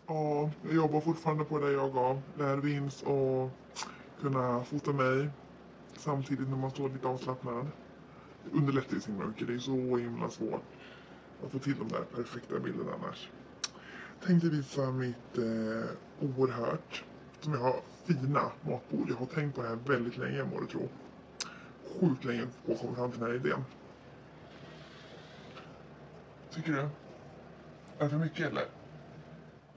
Ja, jag jobbar fortfarande på det jag gav. Lär vinst och kunna fota mig samtidigt när man står lite avslappnad. Det underlättar ju sin mörker. Det är så himla svårt att få till de där perfekta bilderna annars. Tänkte visa mitt oerhört, som jag har, fina matbord. Jag har tänkt på det här väldigt länge, må du tro. Sjukt länge på att komma fram till den här idén. Tycker du? Är det för mycket eller?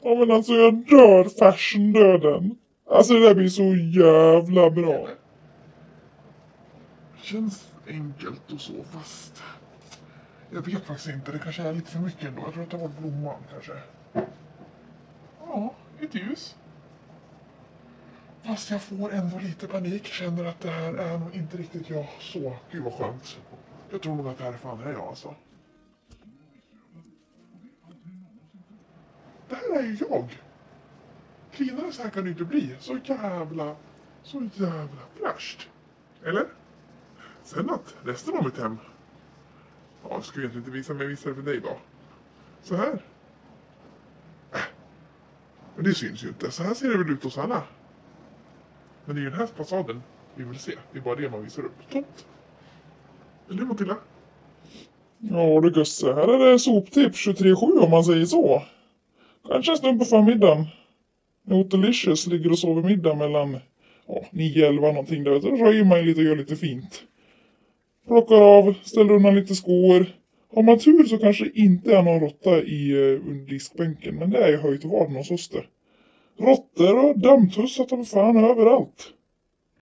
Ja men alltså jag dör fashion-döden. Alltså det där blir så jävla bra. Känns enkelt och så, fast jag vet faktiskt inte. Det kanske är lite för mycket ändå. Jag tror att det var blomman kanske. Ja, ett ljus. Fast jag får ändå lite panik. Känner att det här är nog inte riktigt jag. Så, gud vad skönt. Jag tror nog att det här fan är jag alltså. Det här är ju jag. Cleanare så här kan det inte bli. Så jävla fräscht. Eller? Sen att resten av mitt hem. Ja, jag skulle egentligen inte visa mig, visa det för dig då. Så här. Men det syns ju inte. Så här ser det väl ut hos alla. Men det är ju den här fasaden vi vill se. Det är bara det man visar upp. Tomt. Eller hur Matilda? Ja du Gusse, här är det soptipp 23/7 om man säger så. Kanske en stund på förmiddagen. Notelicious ligger och sover middag mellan 9-11 någonting där. Då röjer man lite och gör lite fint. Plockar av, ställer undan lite skor. Har man tur så kanske inte är någon råtta i diskbänken. Men det är ju höjt varden hos oss det. Råttor och dammtussar tar fan överallt.